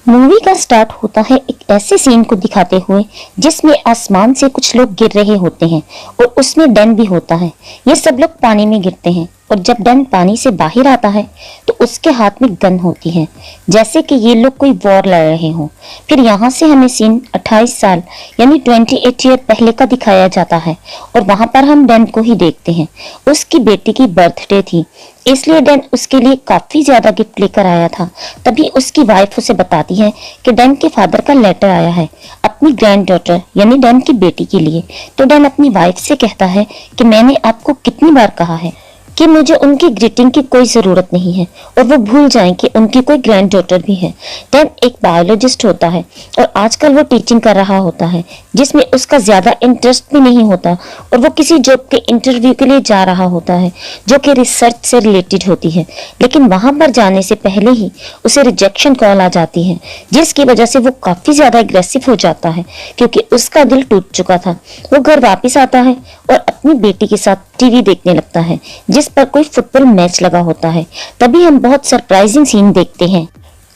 Movie का start होता है एक ऐसे सीन को दिखाते हुए जिसमें आसमान से कुछ लोग गिर रहे होते हैं और उसमें डैन भी होता है। ये सब लोग पानी में गिरते हैं और जब डैन पानी से बाहर आता है तो उसके हाथ में गन होती है, जैसे कि ये लोग कोई वॉर लड़ रहे हों। फिर यहाँ से हमें सीन 28 साल यानी 28 ईयर पहले का दिखाया जाता है और वहां पर हम डैन को ही देखते हैं। उसकी बेटी की बर्थडे थी, इसलिए डैन उसके लिए काफी ज्यादा गिफ्ट लेकर आया था। तभी उसकी वाइफ उसे बताती है कि डैन के फादर का लेटर आया है अपनी ग्रैंड डॉटर यानी डैन की बेटी के लिए। तो डैन अपनी वाइफ से कहता है कि मैंने आपको कितनी बार कहा है कि मुझे उनकी ग्रीटिंग की कोई जरूरत नहीं है और वो भूल जाएं कि उनकी कोई ग्रैंड डॉटर भी है। डैन एक बायोलॉजिस्ट होता है और आजकल वो टीचिंग कर रहा होता है जिसमें उसका ज्यादा इंटरेस्ट भी नहीं होता और वो किसी जॉब के इंटरव्यू के लिए जा रहा होता है जो कि रिसर्च से रिलेटेड होती है। लेकिन वहां पर जाने से पहले ही उसे रिजेक्शन कॉल आ जाती है जिसकी वजह से वो काफी ज्यादा एग्रेसिव हो जाता है क्योंकि उसका दिल टूट चुका था। वो घर वापिस आता है और अपनी बेटी के साथ टीवी देखने लगता है जिस पर कोई फुटबॉल मैच लगा होता है। तभी हम बहुत सरप्राइजिंग सीन देखते हैं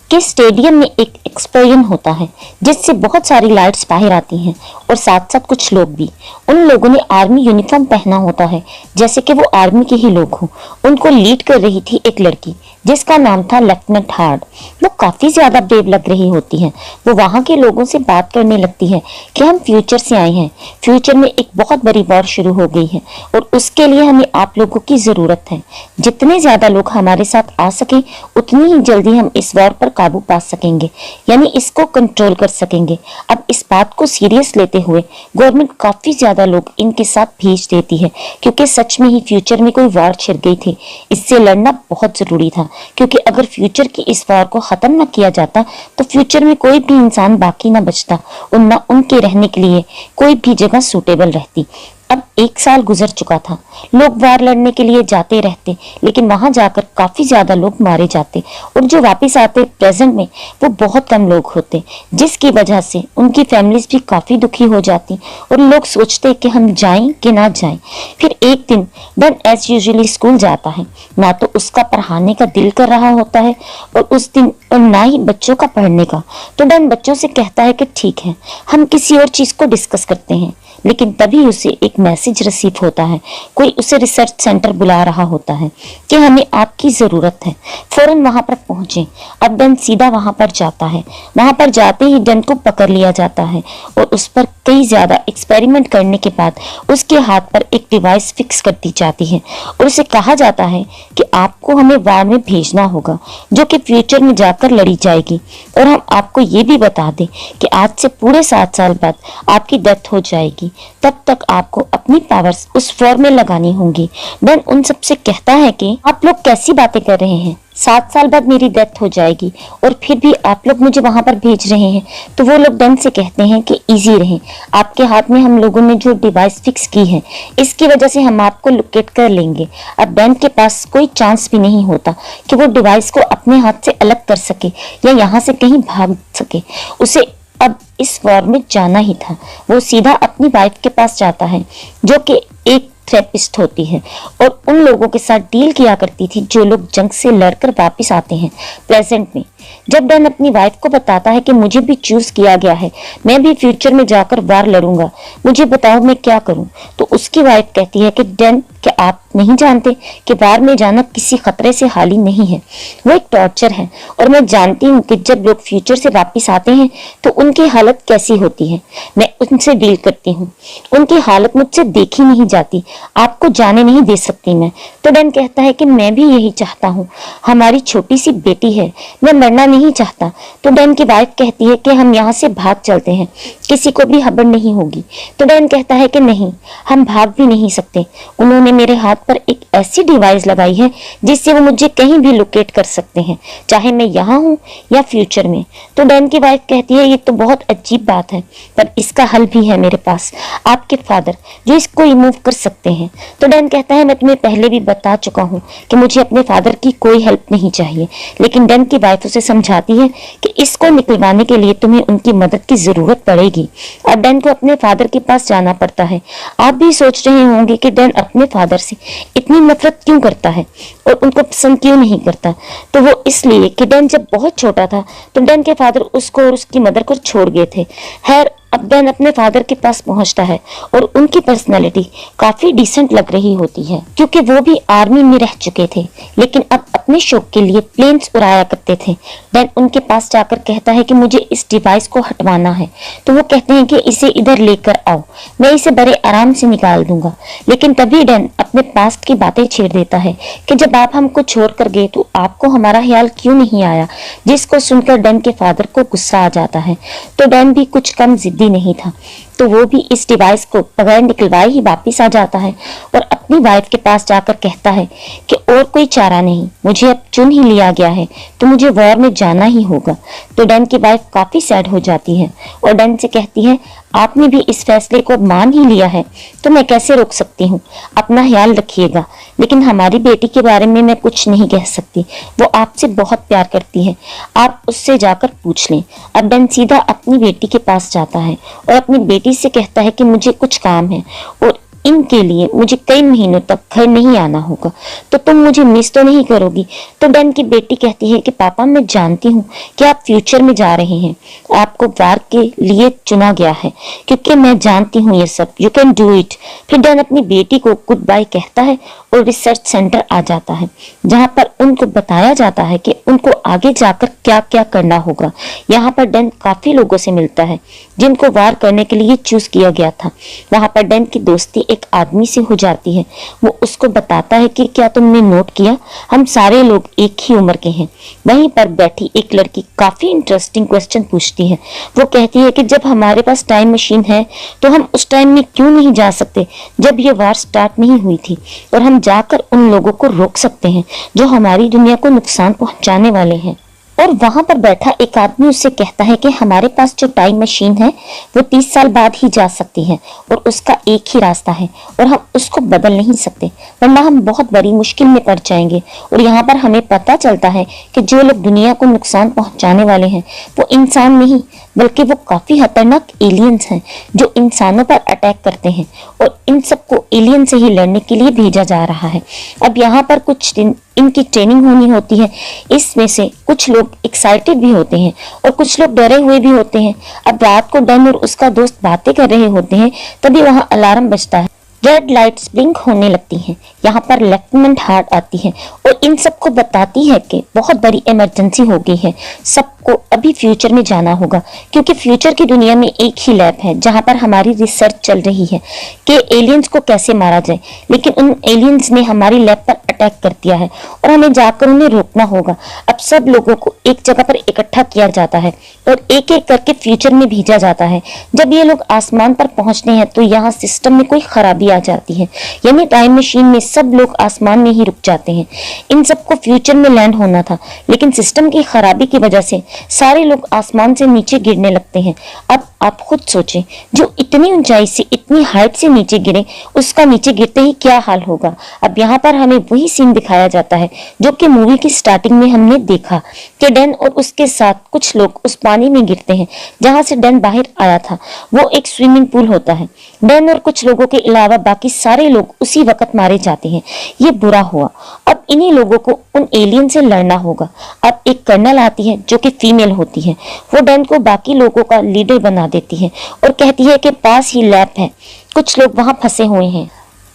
कि स्टेडियम में एक एक्सप्लोजन होता है जिससे बहुत सारी लाइट्स बाहर आती हैं और साथ साथ कुछ लोग भी। उन लोगों ने आर्मी यूनिफॉर्म पहना होता है जैसे कि वो आर्मी के ही लोग हों। उनको लीड कर रही थी एक लड़की जिसका नाम था लेफ्टिनेंट हार्ड। वो काफी ज्यादा ब्रेव लग रही होती है। वो वहां के लोगों से बात करने लगती है कि हम फ्यूचर से आए हैं, फ्यूचर में एक बहुत बड़ी वॉर शुरू हो गई है और उसके लिए हमें आप लोगों की जरूरत है। जितने ज्यादा लोग हमारे साथ आ सके उतनी ही जल्दी हम इस वॉर पर काबू पा सकेंगे, यानी इसको कंट्रोल कर सकेंगे। अब इस बात को सीरियस लेते हुए गवर्नमेंट काफी ज्यादा लोग इनके साथ भेज देती है क्योंकि सच में ही फ्यूचर में कोई वॉर छिड़ गई थी। इससे लड़ना बहुत जरूरी था क्योंकि अगर फ्यूचर की इस वॉर को खत्म न किया जाता तो फ्यूचर में कोई भी इंसान बाकी न बचता और न उनके रहने के लिए कोई भी जगह सूटेबल रहती। अब 1 साल गुजर चुका था। लोग वार लड़ने के लिए जाते रहते लेकिन वहां जाकर काफी ज्यादा लोग मारे जाते और जो वापस आते प्रेजेंट में वो बहुत कम लोग होते, जिसकी वजह से उनकी फैमिलीज भी काफी दुखी हो जाती और लोग सोचते कि हम जाएं कि ना जाएं। फिर एक दिन डन एज यूजुअली स्कूल जाता है। ना तो उसका पढ़ाने का दिल कर रहा होता है और उस दिन और ना ही बच्चों का पढ़ने का। तो डन बच्चों से कहता है कि ठीक है हम किसी और चीज को डिस्कस करते हैं। लेकिन तभी उसे एक मैसेज रिसीव होता है। कोई उसे रिसर्च सेंटर बुला रहा होता है कि हमें आपकी जरूरत है, फौरन वहां पर पहुंचे। अब डन सीधा वहां पर जाता है। वहां पर जाते ही डन को पकड़ लिया जाता है और उस पर कई ज्यादा एक्सपेरिमेंट करने के बाद उसके हाथ पर एक डिवाइस फिक्स कर दी जाती है और उसे कहा जाता है कि आपको हमें वार में भेजना होगा जो कि फ्यूचर में जाकर लड़ी जाएगी। और हम आपको ये भी बता दें कि आज से पूरे 7 साल बाद आपकी डेथ हो जाएगी, तब तक आपको अपनी पावर्स उस वॉर में लगानी होंगी। डन उन सबसे कहता है कि आप लोग कैसी बातें कर रहे हैं, 7 साल बाद मेरी डेथ हो जाएगी और फिर भी आप लोग मुझे वहां पर भेज रहे हैं। तो वो लोग डन से कहते हैं कि इजी रहें, आपके हाथ में हम लोगों ने जो डिवाइस फिक्स की है इसकी वजह से हम आपको लोकेट कर लेंगे। अब डन के पास कोई चांस भी नहीं होता कि वो डिवाइस को अपने हाथ से अलग कर सके या यहाँ से कहीं भाग सके। उसे अब इस वॉर में जाना ही था। वो सीधा अपनी वाइफ के पास जाता है जो कि एक थेरेपिस्ट होती है और उन लोगों के साथ डील किया करती थी जो लोग जंग से लड़कर वापस आते हैं प्रेजेंट में। जब डन अपनी वाइफ को बताता है कि मुझे भी चूज किया गया है, मैं भी फ्यूचर में जाकर वार लड़ूंगा, मुझे बताओ मैं क्या करूं। तो उसकी वाइफ कहती है कि डन क्या आप नहीं जानते कि वार में जाना किसी खतरे से हाली नहीं है, वो एक टॉर्चर है और मैं जानती हूँ कि जब लोग फ्यूचर से वापस आते हैं तो उनकी हालत कैसी होती है। मैं उनसे डील करती हूँ, उनकी हालत मुझसे देखी नहीं जाती, आपको जाने नहीं दे सकती मैं। तो डन कहता है कि मैं भी यही चाहता हूँ, हमारी छोटी सी बेटी है, मैं मरना नहीं चाहता। तो डन की वाइफ कहती है कि हम यहाँ से भाग चलते हैं, किसी को भी खबर नहीं होगी। तो डन कहता है कि नहीं, हम भाग भी नहीं सकते। उन्होंने मेरे हाथ पर एक ऐसी डिवाइस लगाई है जिससे वो मुझे कहीं भी लोकेट कर सकते हैं, चाहे मैं यहाँ हूँ या फ्यूचर में। तो डैन की वाइफ कहती है ये तो बहुत अजीब बात है पर इसका हल भी है मेरे पास, आपके फादर जो इसको रिमूव कर सकते हैं। तो डैन कहता है मैं तुम्हें पहले भी बता चुका हूँ कि मुझे अपने फादर की कोई हेल्प नहीं चाहिए। लेकिन डैन की वाइफ उसे समझाती है कि इसको निकलवाने के लिए तुम्हें उनकी मदद की जरूरत पड़ेगी। अब डैन को अपने फादर के पास जाना पड़ता है। आप भी सोच रहे होंगे कि डैन अपने फादर से इतनी नफरत क्यों करता है और उनको पसंद क्यों नहीं करता। तो वो इसलिए कि डैन जब बहुत छोटा था तो डैन के फादर उसको और उसकी मदर को छोड़ गए थे। खैर अब डैन अपने फादर के पास पहुंचता है और उनकी पर्सनालिटी काफी डिसेंट लग रही होती है क्योंकि वो भी आर्मी में रह चुके थे, लेकिन अब अपने शौक के लिए प्लेन्स उड़ाया करते थे। डैन उनके पास जाकर कहता है कि मुझे इस डिवाइस को हटवाना है। तो वो कहते हैं कि इसे इधर लेकर आओ, मैं इसे बड़े आराम से निकाल दूंगा। लेकिन तभी डैन अपने पास्ट की बातें छेड़ देता है कि जब आप हमको छोड़ कर गए तो आपको हमारा ख्याल क्यों नहीं आया, जिसको सुनकर डैन के फादर को गुस्सा आ जाता है। तो डैन भी कुछ कम जिद्दी नहीं था, तो वो भी इस डिवाइस को बगैर निकलवाए ही वापिस आ जाता है और अपनी वाइफ के पास जाकर कहता है कि और कोई चारा नहीं, मुझे अब चुन ही लिया गया है तो मुझे वॉर में जाना ही होगा। तो डैन की वाइफ काफी सैड हो जाती है और डैन से कहती है आपने भी इस फैसले को मान ही लिया है तो मैं कैसे रोक सकती हूँ, अपना ख्याल रखिएगा। लेकिन हमारी बेटी के बारे में मैं कुछ नहीं कह सकती, वो आपसे बहुत प्यार करती है, आप उससे जाकर पूछ लें। अब डैन सीधा अपनी बेटी के पास जाता है और अपनी बेटी से कहता है कि मुझे कुछ काम है और इनके लिए मुझे कई महीनों तक घर नहीं आना होगा, तो तुम मुझे मिस तो नहीं करोगी। तो डैन की बेटी कहती है कि पापा मैं जानती हूँ कि आप फ्यूचर में जा रहे हैं, आपको वार के लिए चुना गया है क्योंकि मैं जानती हूँ ये सब, यू कैन डू इट। फिर डैन अपनी बेटी को गुड बाय कहता है और रिसर्च सेंटर आ जाता है जहाँ पर उनको बताया जाता है कि उनको आगे जाकर क्या क्या करना होगा। यहाँ पर डैन काफी लोगों से मिलता है जिनको वार करने के लिए चूज किया गया था। वहाँ पर डैन की दोस्ती एक आदमी से हो जाती है। वो उसको बताता है कि क्या तुमने नोट किया, हम सारे लोग एक ही उम्र के हैं। वहीं पर बैठी एक लड़की काफी इंटरेस्टिंग क्वेश्चन पूछती है। वो कहती है कि जब हमारे पास टाइम मशीन है तो हम उस टाइम में क्यों नहीं जा सकते जब ये वार स्टार्ट नहीं हुई थी, और हम जाकर उन लोगों को रोक सकते हैं जो हमारी दुनिया को नुकसान पहुंचाने वाले हैं। और वहां पर बैठा एक आदमी उससे कहता है कि हमारे पास जो टाइम मशीन है वो 30 साल बाद ही जा सकती है और उसका एक ही रास्ता है और हम उसको बदल नहीं सकते, वरना हम बहुत बड़ी मुश्किल में पड़ जाएंगे। और यहाँ पर हमें पता चलता है कि जो लोग दुनिया को नुकसान पहुंचाने वाले हैं वो इंसान नहीं बल्कि वो काफी खतरनाक एलियंस हैं जो इंसानों पर अटैक करते हैं और इन सबको एलियन से ही लड़ने के लिए भेजा जा रहा है। अब यहाँ पर कुछ दिन इनकी ट्रेनिंग होनी होती है। इसमें से कुछ लोग एक्साइटेड भी होते हैं और कुछ लोग डरे हुए भी होते हैं। अब रात को डैन और उसका दोस्त बातें कर रहे होते हैं, तभी वहां अलार्म बजता है। रेड लाइट्स ब्लिंक होने लगती हैं। यहाँ पर लेफ्टिनेंट हार्ट आती है और इन सबको बताती है कि बहुत बड़ी इमरजेंसी हो गई है, सबको अभी फ्यूचर में जाना होगा क्योंकि फ्यूचर की दुनिया में एक ही लैब है जहाँ पर हमारी रिसर्च चल रही है कि एलियंस को कैसे मारा जाए। लेकिन उन एलियंस ने हमारी लैब पर अटैक कर दिया है और हमें जाकर उन्हें रोकना होगा। अब सब लोगों को एक जगह पर इकट्ठा किया जाता है और एक एक करके फ्यूचर में भेजा जाता है। जब ये लोग आसमान पर पहुंचते हैं तो यहाँ सिस्टम में कोई खराबी आ जाती है, यानी टाइम मशीन में सब लोग आसमान में ही रुक जाते हैं। इन सबको फ्यूचर में लैंड होना था, लेकिन सिस्टम की खराबी की वजह से सारे लोग आसमान से नीचे गिरने लगते हैं। अब आप खुद सोचें, जो इतनी ऊंचाई से इतनी हाइट से नीचे गिरे उसका नीचे गिरते ही क्या हाल होगा। अब यहाँ पर हमें वही सीन दिखाया जाता है जो कि मूवी की स्टार्टिंग में हमने देखा कि डैन और उसके साथ कुछ लोग उस पानी में गिरते हैं जहां से डैन बाहर आया था। वो एक स्विमिंग पूल होता है। डैन और कुछ लोगों के अलावा बाकी सारे लोग उसी वक्त मारे जाते हैं। ये बुरा हुआ। अब इन्हीं लोगों को उन एलियन से लड़ना होगा। अब एक कर्नल आती है जो कि फीमेल होती है। वो डैन को बाकी लोगों का लीडर बना देती है और कहती है कि पास ही लैब है, कुछ लोग वहां फंसे हुए हैं,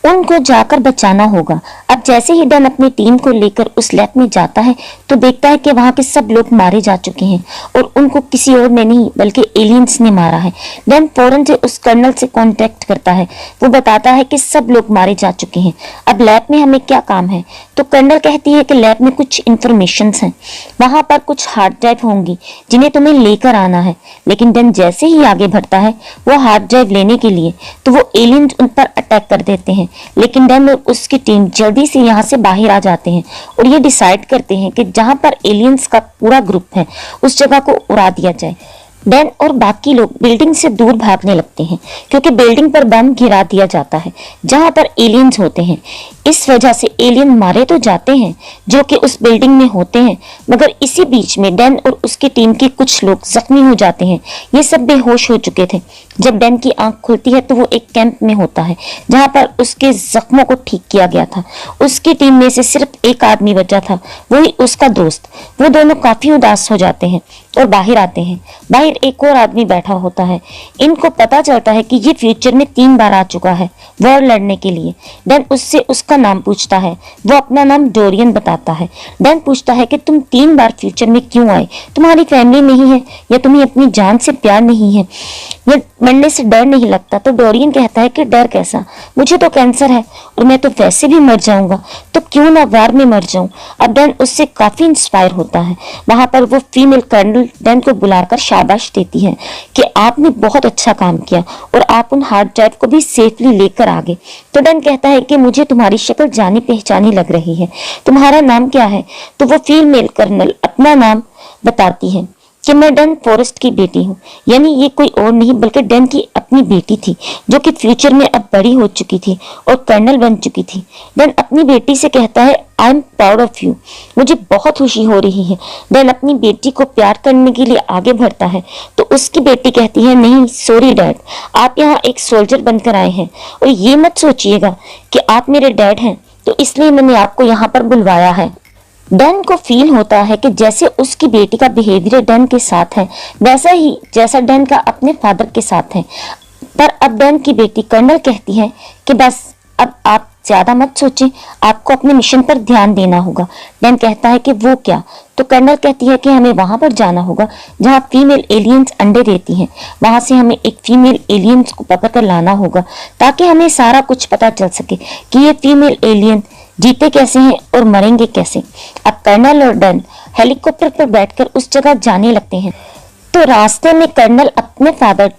उनको जाकर बचाना होगा। अब जैसे ही डैन अपनी टीम को लेकर उस लैब में जाता है तो देखता है कि वहां के सब लोग मारे जा चुके हैं और उनको किसी और ने नहीं बल्कि एलियंस ने मारा है। डैन फौरन से उस कर्नल से कांटेक्ट करता है। वो बताता है कि सब लोग मारे जा चुके हैं, अब लैब में हमें क्या काम है। तो कर्नल कहती है कि लैब में कुछ इंफॉर्मेशन हैं, वहां पर कुछ हार्ड ड्राइव होंगी जिन्हें तुम्हें लेकर आना है। लेकिन डैन जैसे ही आगे बढ़ता है वो हार्ड ड्राइव लेने के लिए, तो वो एलियंस उन पर अटैक कर देते हैं। लेकिन डैन और उसकी टीम जल्दी से यहाँ से बाहर आ जाते हैं और ये डिसाइड करते हैं कि जहाँ पर एलियंस का पूरा ग्रुप है उस जगह को उड़ा दिया जाए। डैन और बाकी लोग बिल्डिंग से दूर भागने लगते हैं क्योंकि बिल्डिंग पर बम गिरा दिया जाता है जहां पर एलियंस होते हैं। इस वजह से एलियन मारे तो जाते हैं जो कि उस बिल्डिंग में होते हैं, मगर इसी बीच में डैन और उसकी टीम के कुछ लोग जख्मी हो जाते हैं। ये सब बेहोश हो चुके थे। जब डैन की आंख खुलती है तो वो एक कैंप में होता है जहां पर उसके जख्मों को ठीक किया गया था। उसकी टीम में से सिर्फ एक आदमी बचा था, वही उसका दोस्त। वो दोनों काफी उदास हो जाते हैं और बाहर आते हैं। बाहर एक और आदमी बैठा होता है। इनको पता चलता है कि ये फ्यूचर में 3 बार आ चुका है वॉर लड़ने के लिए। डैन उससे उसका नाम पूछता है। वो अपना नाम डोरियन बताता है। डैन पूछता है कि तुम 3 बार फ्यूचर में क्यों आए? तुम्हारी फैमिली नहीं है या तुम्हें अपनी जान से प्यार नहीं है या मरने से डर नहीं लगता? तो डोरियन कहता है कि डर कैसा, मुझे तो कैंसर है और मैं तो वैसे भी मर जाऊंगा, तो क्यों ना वार में मर जाऊं। अब डैन उससे काफी इंस्पायर होता है। वहां पर वो फीमेल कर्नल डैन को बुलाकर शाबाश देती है कि आपने बहुत अच्छा काम किया और आप उन हार्ड ड्राइव को भी सेफली लेकर आ गए। तो डैन कहता है कि मुझे तुम्हारी शक्ल जानी पहचानी लग रही है, तुम्हारा नाम क्या है? तो वो फीमेल कर्नल अपना नाम बताती है कि मैं डैन फॉरेस्ट की बेटी हूँ। यानी ये कोई और नहीं बल्कि डैन की अपनी बेटी थी जो कि फ्यूचर में अब बड़ी हो चुकी थी और कर्नल बन चुकी थी। डैन अपनी बेटी से कहता है I am proud of you, मुझे बहुत खुशी हो रही है। डैन अपनी बेटी को प्यार करने के लिए आगे बढ़ता है तो उसकी बेटी कहती है नहीं सॉरी डैड, आप यहाँ एक सोल्जर बनकर आए हैं और ये मत सोचिएगा कि आप मेरे डैड हैं तो इसलिए मैंने आपको यहाँ पर बुलवाया है। डैन को फील होता है कि जैसे उसकी बेटी का बिहेवियर डैन के साथ है वैसा ही जैसा डैन का अपने फादर के साथ है। पर अब डैन की बेटी कर्नल कहती है कि बस अब आप ज्यादा मत सोचें, आपको अपने मिशन पर ध्यान देना होगा। डैन कहता है कि वो क्या? तो कर्नल कहती है कि हमें वहां पर जाना होगा जहां फीमेल एलियंस अंडे देती हैं। वहां से हमें एक फीमेल एलियंस को पकड़ कर लाना होगा ताकि हमें सारा कुछ पता चल सके कि ये फीमेल एलियन जीते कैसे हैं और मरेंगे कैसे। अब कर्नल और डैन हेलीकॉप्टर पर बैठकर उस जगह जाने लगते हैं। तो रास्ते में कर्नल अपने फादर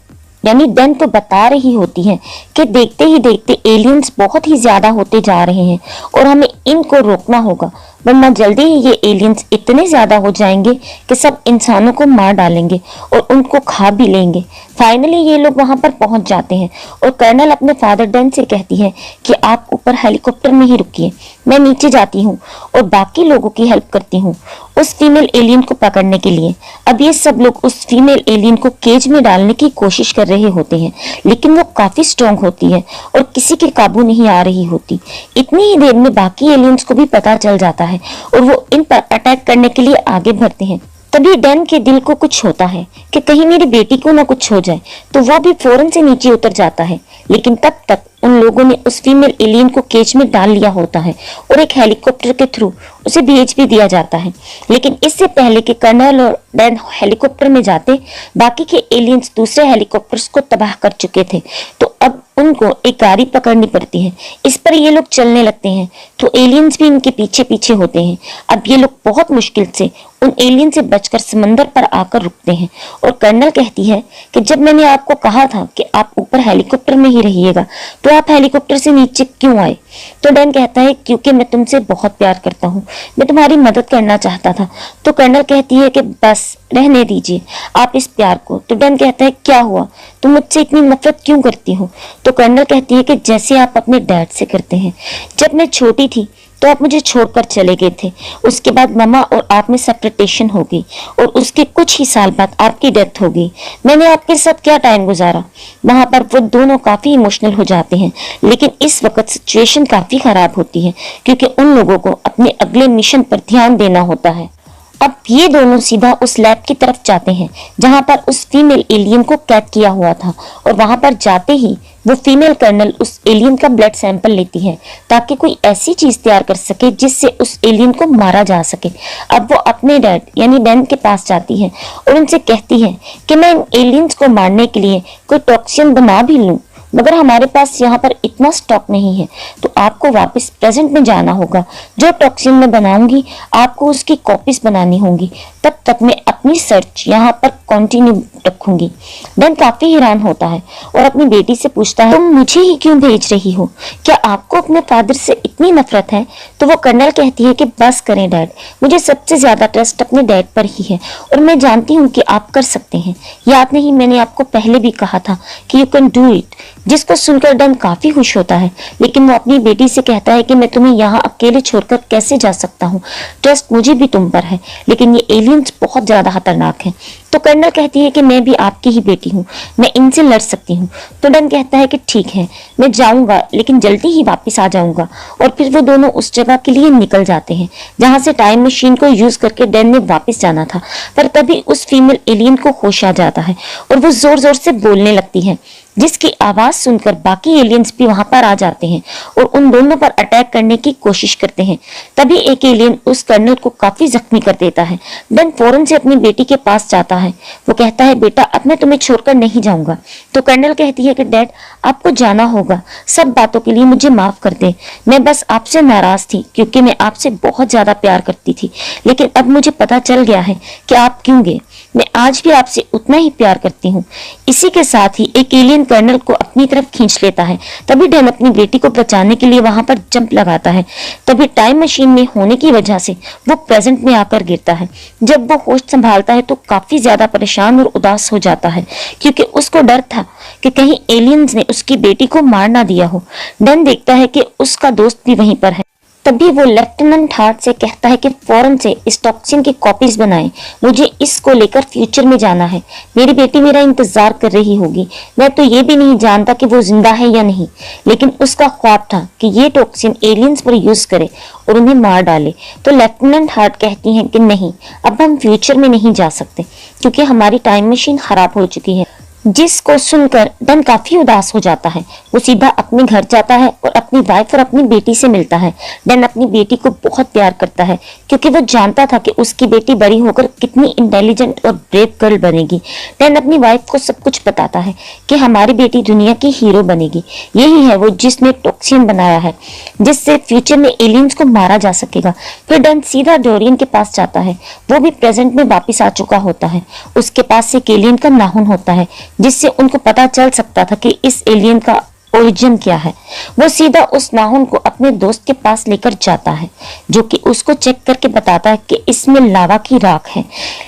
यानी डैन को बता रही होती है कि देखते ही देखते एलियंस बहुत ही ज्यादा होते जा रहे हैं और हमें इनको रोकना होगा वरना जल्दी ही ये एलियंस इतने ज्यादा हो जाएंगे कि सब इंसानों को मार डालेंगे और उनको खा भी लेंगे। फाइनली ये लोग वहां पर पहुंच जाते हैं और कर्नल अपने फादर डैन से कहती है कि आप ऊपर हेलीकॉप्टर में ही रुकिए, मैं नीचे जाती हूँ और बाकी लोगों की हेल्प करती हूँ उस फीमेल एलियन को पकड़ने के लिए। अब ये सब लोग उस फीमेल एलियन को केज में डालने की कोशिश कर रहे होते हैं लेकिन वो काफी स्ट्रॉन्ग होती है और किसी के काबू नहीं आ रही होती। इतनी ही देर में बाकी एलियंस को भी पता चल जाता है और वो इन पर अटैक करने के लिए आगे बढ़ते हैं। तभी डैन के दिल को कुछ होता है कि कहीं मेरी बेटी को ना कुछ हो जाए, तो वो भी फौरन से नीचे उतर जाता है। लेकिन तब तक उन लोगों ने उस फीमेल एलियन को केज में डाल लिया होता है और एक हेलीकॉप्टर के थ्रू उसे भेज भी दिया जाता है। लेकिन इससे पहले कि कर्नल और डैन हेलीकॉप्टर में जाते, बाकी के एलियंस दूसरे हेलीकॉप्टर्स को तबाह कर चुके थे। तो अब उनको एक गाड़ी पकड़नी पड़ती है। इस पर ये लोग चलने लगते हैं तो एलियंस भी इनके पीछे पीछे होते हैं। अब ये लोग बहुत मुश्किल से उन एलियन से बचकर समंदर पर आकर रुकते हैं और कर्नल कहती है कि जब मैंने आपको कहा था कि आप ऊपर हेलीकॉप्टर में ही रहिएगा तो आप हेलीकॉप्टर से नीचे क्यों आए? तो डैन कहता है क्योंकि मैं तुमसे बहुत प्यार करता हूँ, मैं तुम्हारी मदद करना चाहता था। तो कर्नल कहती है कि बस रहने दीजिए आप इस प्यार को। तो डैन कहता है क्या हुआ, तुम मुझसे इतनी नफरत क्यों करती हो? तो कर्नल कहती है कि जैसे आप अपने डैड से करते हैं। जब मैं छोटी थी तो आप मुझे छोड़कर चले गए थे, उसके बाद मम्मा और आप में सेपरेटेशन हो गई और उसके कुछ ही साल बाद आपकी डेथ हो गई। मैंने आपके साथ क्या टाइम गुजारा। वहां पर वो दोनों काफी इमोशनल हो जाते हैं। लेकिन इस वक्त सिचुएशन काफी खराब होती है क्योंकि उन लोगों को अपने अगले मिशन पर ध्यान देना होता है। अब ये दोनों सीधा उस लैब की तरफ जाते हैं जहां पर उस फीमेल एलियन को कैद किया हुआ था और वहां पर जाते ही वो फीमेल कर्नल उस एलियन का ब्लड सैंपल लेती है ताकि कोई ऐसी चीज तैयार कर सके जिससे उस एलियन को मारा जा सके। अब वो अपने डैड यानी डैन के पास जाती है और उनसे कहती है कि मैं इन एलियंस को मारने के लिए कोई टॉक्सिन बना भी लूं मगर हमारे पास यहाँ पर इतना स्टॉक नहीं है, तो आपको वापस प्रेजेंट में जाना होगा। जो टॉक्सिन मैं बनाऊंगी आपको उसकी कॉपीज बनानी होंगी। तब तक मैं अपनी सर्च यहाँ पर कंटिन्यू रखूंगी। डैन काफी हैरान होता है और अपनी बेटी से पूछता है, तुम मुझे ही क्यों भेज रही हो? क्या आपको अपने फादर से इतनी नफरत है? तो वो कर्नल कहती है कि बस करें डैड, मुझे सबसे ज्यादा ट्रस्ट अपने डैड पर ही है और मैं जानती हूँ कि आप कर सकते हैं। याद नहीं, मैंने आपको पहले भी कहा था कि यू कैन डू इट। जिसको सुनकर डैन काफी खुश होता है, लेकिन वो अपनी बेटी से कहता है कि मैं तुम्हें यहाँ अकेले छोड़कर कैसे जा सकता हूँ? ट्रस्ट मुझे भी तुम पर है, लेकिन ये एलियंस बहुत ज्यादा खतरनाक है। तो कर्नल कहती है कि मैं भी आपकी ही बेटी हूँ, मैं इनसे लड़ सकती हूँ। तो डैन कहता है कि ठीक है, मैं जाऊंगा, लेकिन जल्दी ही वापस आ जाऊंगा। और फिर वो दोनों उस जगह के लिए निकल जाते हैं जहां से टाइम मशीन को यूज करके डैन ने वापस जाना था। पर तभी उस फीमेल एलियन को होश आ जाता है और वो जोर जोर से बोलने लगती है, जिसकी आवाज सुनकर बाकी एलियंस भी वहां पर आ जाते हैं और उन दोनों पर अटैक करने की कोशिश करते हैं। तभी एक एलियन उस कर्नल को काफी जख्मी कर देता है। डैन फौरन से अपनी बेटी के पास जाता है। वो कहता है, बेटा अब मैं तुम्हें छोड़कर नहीं जाऊंगा। तो कर्नल कहती है कि डैड आपको जाना होगा, सब बातों के लिए मुझे माफ कर दे। मैं बस आपसे नाराज थी क्योंकि मैं आपसे बहुत ज्यादा प्यार करती थी, लेकिन अब मुझे पता चल गया है कि आप क्यों गए। मैं आज भी आपसे उतना ही प्यार करती हूँ। इसी के साथ ही एक एलियन कर्नल को अपनी तरफ खींच लेता है। तभी डैन अपनी बेटी को बचाने के लिए वहां पर जंप लगाता है। तभी टाइम मशीन में होने की वजह से वो प्रेजेंट में आकर गिरता है। जब वो होश संभालता है तो काफी ज्यादा परेशान और उदास हो जाता है क्योंकि उसको डर था कि कहीं एलियंस ने उसकी बेटी को मार ना दिया हो। डैन देखता है कि उसका दोस्त भी वहीं पर है। तभी वो लेफ्टिनेंट हार्ट से कहता है कि फौरन से इस टॉक्सिन की कॉपीज बनाएं, मुझे इसको लेकर फ्यूचर में जाना है। मेरी बेटी मेरा इंतजार कर रही होगी। मैं तो ये भी नहीं जानता कि वो जिंदा है या नहीं, लेकिन उसका ख्वाब था कि ये टॉक्सिन एलियंस पर यूज करे और उन्हें मार डाले। तो लेफ्टिनेंट हार्ट कहती हैं कि नहीं, अब हम फ्यूचर में नहीं जा सकते क्योंकि हमारी टाइम मशीन खराब हो चुकी है। जिसको सुनकर डैन काफी उदास हो जाता है। वो सीधा अपने घर जाता है और अपनी वाइफ और अपनी बेटी से मिलता है। डैन अपनी बेटी को बहुत प्यार करता है क्योंकि वो जानता था कि उसकी बेटी बड़ी होकर कितनी इंटेलिजेंट और ब्रेव गर्ल बनेगी। डैन अपनी वाइफ को सब कुछ बताता है कि हमारी बेटी दुनिया की हीरो बनेगी। यही है वो जिसने टॉक्सिन बनाया है जिससे फ्यूचर में एलियंस को मारा जा सकेगा। फिर डैन सीधा डोरियन के पास जाता है। वो भी प्रेजेंट में वापिस आ चुका होता है। उसके पास एक एलियन का नाखून होता है जिससे उनको पता चल सकता था कि इस एलियन का ओरिजिन क्या है। वो सीधा उस नाखून को अपने दोस्त के पास लेकर जाता है जो कि उसको चेक करके बताता है कि इसमें लावा की राख है।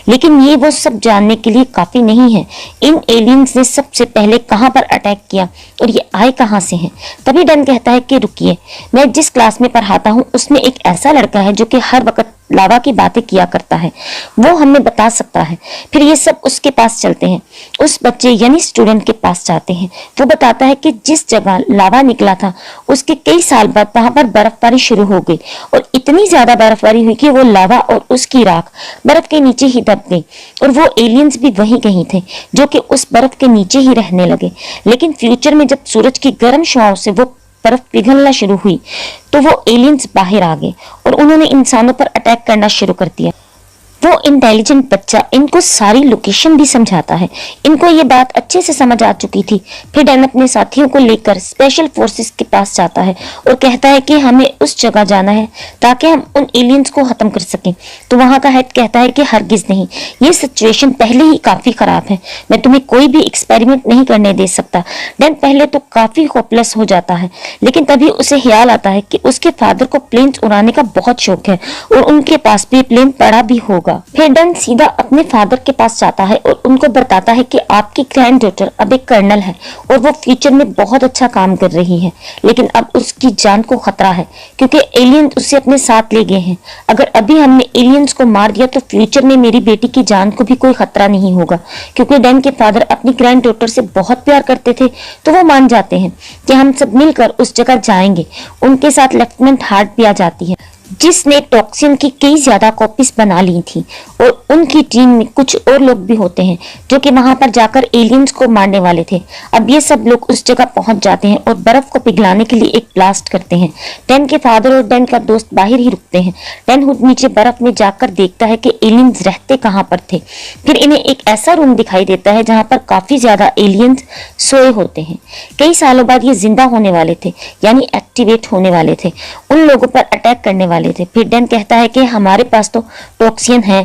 लेकिन ये वो सब जानने के लिए काफी नहीं है। इन एलियंस ने सबसे पहले कहां पर अटैक किया और ये आए कहां से हैं। तभी डैन कहता है कि रुकिए, मैं जिस क्लास में पढ़ाता हूँ उसमें एक ऐसा लड़का है जो कि हर वक्त लावा की बातें किया करता है, वो हमें बता सकता है। फिर ये सब उसके पास चलते हैं। उस बच्चे यानी स्टूडेंट के पास जाते हैं। वो बताता है कि जिस जगह लावा निकला था उसके कई साल बाद वहां पर बर्फबारी शुरू हो गई और इतनी ज्यादा बर्फबारी हुई कि वो लावा और उसकी राख बर्फ के नीचे ही दब गई और वो एलियंस भी वहीं कहीं थे जो कि उस बर्फ के नीचे ही रहने लगे। लेकिन फ्यूचर में जब सूरज की गर्म शुआओं से वो बर्फ पिघलना शुरू हुई तो वो एलियंस बाहर आ गए और उन्होंने इंसानों पर अटैक करना शुरू कर दिया। वो इंटेलिजेंट बच्चा इनको सारी लोकेशन भी समझाता है। इनको ये बात अच्छे से समझ आ चुकी थी। फिर डैन अपने साथियों को लेकर स्पेशल फोर्सेस के पास जाता है और कहता है कि हमें उस जगह जाना है ताकि हम उन एलियंस को खत्म कर सकें। तो वहां का हेड कहता है कि हरगिज नहीं, ये सिचुएशन पहले ही काफी खराब है, मैं तुम्हें कोई भी एक्सपेरिमेंट नहीं करने दे सकता। डैन पहले तो काफी होपलेस हो जाता है, लेकिन तभी उसे ख्याल आता है कि उसके फादर को प्लेन्स उड़ाने का बहुत शौक है और उनके पास भी प्लेन पड़ा भी होगा। फिर डैन सीधा अपने फादर के पास जाता है और उनको बताता है कि आपकी ग्रैंड डॉटर अब एक कर्नल है और वो फ्यूचर में बहुत अच्छा काम कर रही है, लेकिन अब उसकी जान को खतरा है क्योंकि एलियंस उसे अपने साथ ले गए हैं। अगर अभी हमने एलियंस को मार दिया तो फ्यूचर में मेरी बेटी की जान को भी कोई खतरा नहीं होगा। क्योंकि डैन के फादर अपनी ग्रैंड डॉटर से बहुत प्यार करते थे तो वो मान जाते हैं कि हम सब मिलकर उस जगह जाएंगे। उनके साथ लेफ्टिनेंट हार्ट भी आ जाती है जिसने टॉक्सिन की कई ज्यादा कॉपीज बना ली थी और उनकी टीम में कुछ और लोग भी होते हैं जो कि वहां पर जाकर एलियंस को मारने वाले थे। अब ये सब लोग उस जगह पहुंच जाते हैं और बर्फ को पिघलाने के लिए एक ब्लास्ट करते हैं। डैन के फादर और डैन का दोस्त बाहर ही रुकते हैं। डैन खुद नीचे बर्फ में जाकर देखता है कि एलियंस रहते कहाँ पर थे। फिर इन्हें एक ऐसा रूम दिखाई देता है जहाँ पर काफी ज्यादा एलियंस सोए होते हैं। कई सालों बाद ये जिंदा होने वाले थे यानी एक्टिवेट होने वाले थे, उन लोगों पर अटैक करने वाले वाले थे। फिर डैन कहता है कि हमारे पास तो टॉक्सिन है,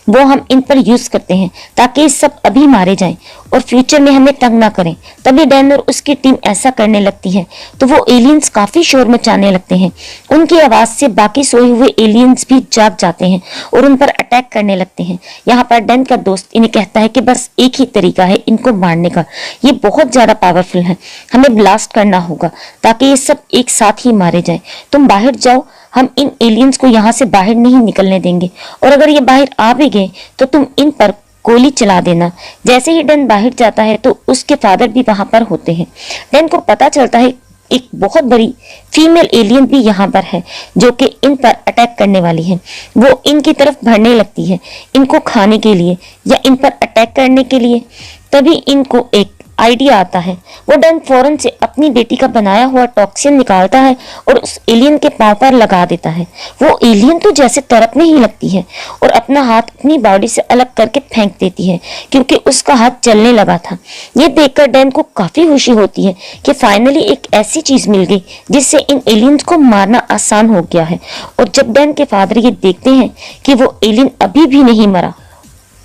वो हम इन पर यूज करते हैं ताकि ये सब अभी मारे जाएं और फ्यूचर में हमें तंग ना करें। तभी डैन और उसकी टीम ऐसा करने लगती है तो वो एलियंस काफी शोर मचाने लगते हैं। उनकी आवाज से बाकी सोए हुए एलियंस भी जाग जाते हैं और उन पर अटैक करने लगते हैं। यहाँ पर डैन का दोस्त इन्हें कहता है कि बस एक ही तरीका है इनको मारने का, ये बहुत ज्यादा पावरफुल है, हमें ब्लास्ट करना होगा ताकि ये सब एक साथ ही मारे जाए। तुम बाहर जाओ, हम इन एलियंस को यहाँ से बाहर नहीं निकलने देंगे और अगर ये बाहर आ भी गए तो तुम इन पर गोली चला देना। जैसे ही डैन बाहर जाता है तो उसके फादर भी वहां पर होते हैं। डैन को पता चलता है एक बहुत बड़ी फीमेल एलियन भी यहाँ पर है जो कि इन पर अटैक करने वाली है। वो इनकी तरफ बढ़ने लगती है इनको खाने के लिए या इन पर अटैक करने के लिए। तभी इनको एक आइडिया आता है। वो डैन फौरन से अपनी बेटी का बनाया हुआ टॉक्सिन निकालता है और उस एलियन के पांव पर लगा देता है। वो एलियन तो जैसे तड़पने ही लगती है और अपना हाथ अपनी बॉडी से अलग करके फेंक देती है क्योंकि उसका हाथ जलने लगा था। ये देखकर डैन को काफी खुशी होती है कि फाइनली एक ऐसी चीज मिल गई जिससे इन एलियंस को मारना आसान हो गया है। और जब डैन के फादर ये देखते हैं कि वो एलियन अभी भी नहीं मरा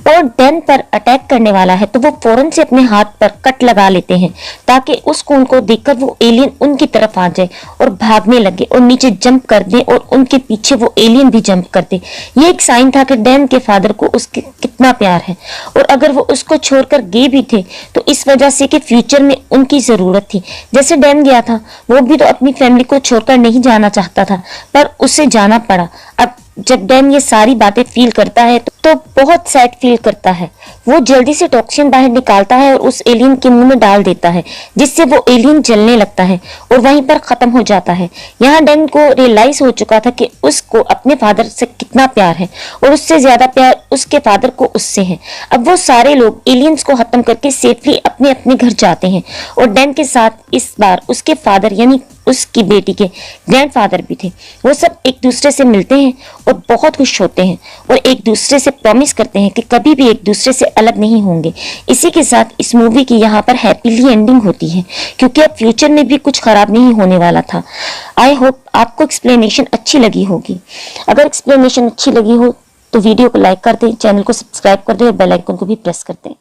और डैन पर अटैक करने वाला है तो वो फौरन से अपने हाथ पर कट लगा लेते हैं ताकि उस खून को देखकर वो एलियन उनकी तरफ आ जाए और भागने लगे और नीचे जंप कर दे और उनके पीछे वो एलियन भी जंप कर दे। ये एक साइन था कि डैन के फादर को उसके कितना प्यार है और अगर वो उसको छोड़कर गए भी थे तो इस वजह से कि फ्यूचर में उनकी जरूरत थी। जैसे डैन गया था वो भी तो अपनी फैमिली को छोड़कर नहीं जाना चाहता था पर उसे जाना पड़ा। अब जब डैन ये सारी बातें फील करता है तो बहुत सैड फील करता है। वो जल्दी से टॉक्सिन बाहर निकालता है और उस एलियन के मुंह में डाल देता है जिससे वो एलियन जलने लगता है और वहीं पर खत्म हो जाता है। यहाँ डैन को रियलाइज हो चुका था कि उसको अपने फादर से कितना प्यार है और उससे ज्यादा प्यार उसके फादर को उससे है। अब वो सारे लोग एलियंस को खत्म करके सेफली अपने अपने घर जाते हैं और डैन के साथ इस बार उसके फादर यानी उसकी बेटी के ग्रैंडफादर भी थे। वो सब एक दूसरे से मिलते हैं और बहुत खुश होते हैं और एक दूसरे से प्रॉमिस करते हैं कि कभी भी एक दूसरे से अलग नहीं होंगे। इसी के साथ इस मूवी की यहाँ पर हैप्पीली एंडिंग होती है क्योंकि अब फ्यूचर में भी कुछ खराब नहीं होने वाला था। आई होप आपको एक्सप्लेनेशन अच्छी लगी होगी। अगर एक्सप्लेनेशन अच्छी लगी हो तो वीडियो को लाइक कर दें, चैनल को सब्सक्राइब कर दें और बेल आइकन को भी प्रेस कर दें।